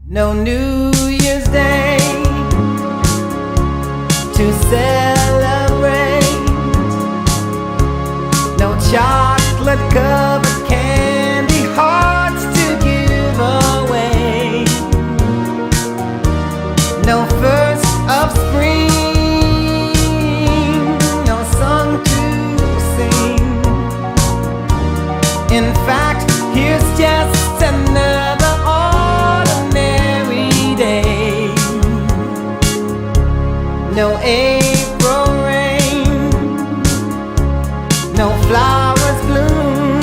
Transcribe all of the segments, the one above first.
No New Year's Day to celebrate. No chocolate covered candy hearts to give away. No first of spring, no song to sing. In fact, here's just another ordinary day. No April rain, no flowers bloom,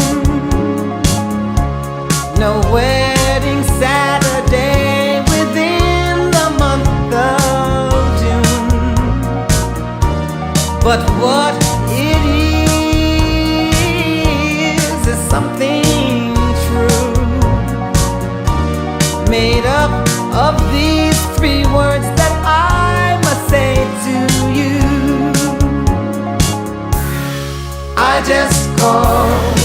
no wedding Saturday within the month of June. But what it is something true, made up of these three words that I must say to you. I just called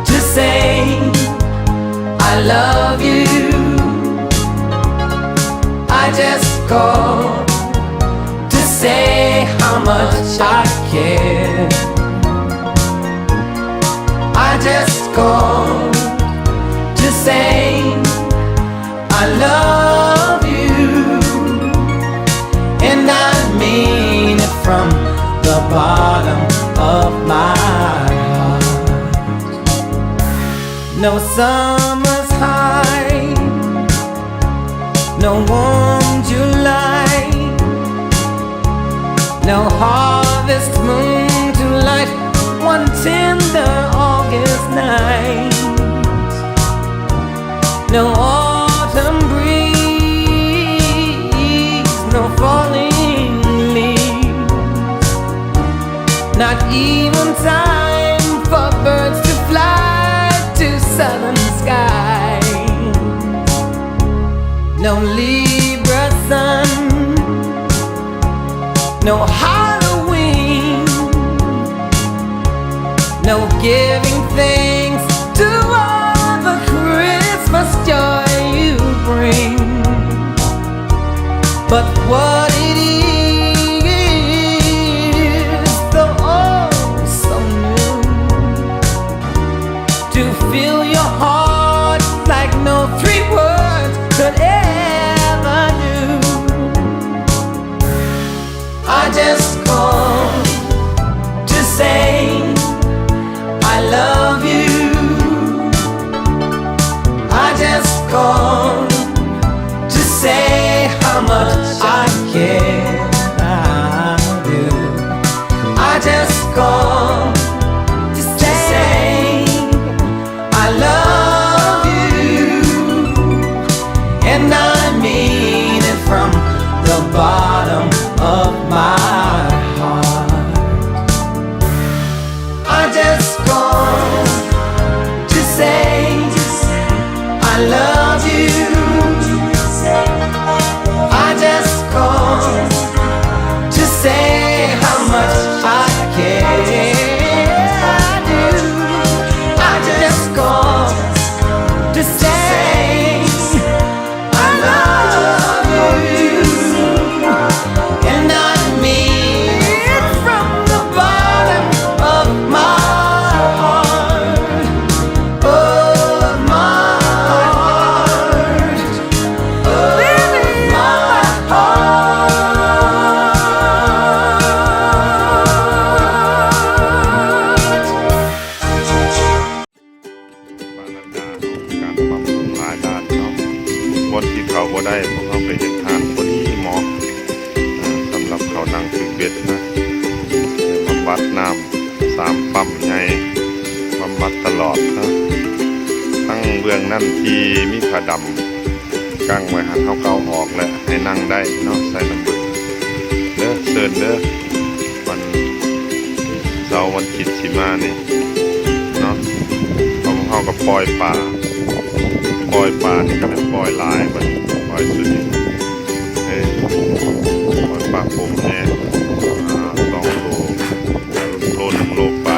to say I love you. I just called to say how much I care. I just called to say I love you, and I mean it from the bottom of my heart. No summer's high, no warm July, no harvest moon to light one tender August night. No autumn breeze, no falling leaves, not even time for birds to fly to southern skies. No Libra sun, no Halloween, no giving thanks to all the Christmas joy you bring. But what it is, though oh so new, to fill your heart like no three words could ever do. I just called to say I love you. I just called to say how much I care. I do. I just called to say I love you, and I mean it from the bottom of my heart. I just called to say I love you. I just called to say how much I care. I do. I just called to say I love you, and I mean it from the bottom of my heart. Of my heart. Of my heart.บานันดาการปรับปรุงหลายด้านเนาะบนที่เขาบ่ได้พวกเขาไปเห็นทางพอดีเหมาะสำหรับเขานั่งฝึกเบ็ดนะบำบัดน้ำ3 ปั๊มใหญ่บำบัดตลอดนะทั้งเบื้องนั่นที่มีผ้าดำกั้งไว้หันเขาเกาออกและให้นั่งได้เนาะใส่น้ำบึกเด้อเชิญเด้อวันเสาร์วันอาทิตย์สิมานี่เนาะเขาก็ปล่อยปลานี่ก็เป็นปล่อยลายมันปล่อยสุดนี่ปล่อยปลาผมเนี่ย2 โล1 โลไป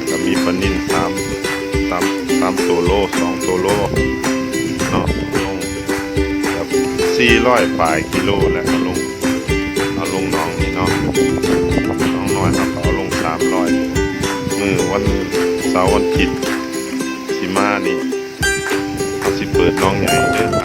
ก็มีปลานิ่น3 ตัวโล2 ตัวโลเนาะลง 400ปลายกิโลแล้วเอาลงน้องนี่เนาะน้องน้อยครับเอาลง300มือวันเสาร์วันอาทิตย์สิมานี่เขาสิเปิดน้องใหญ่เด้อ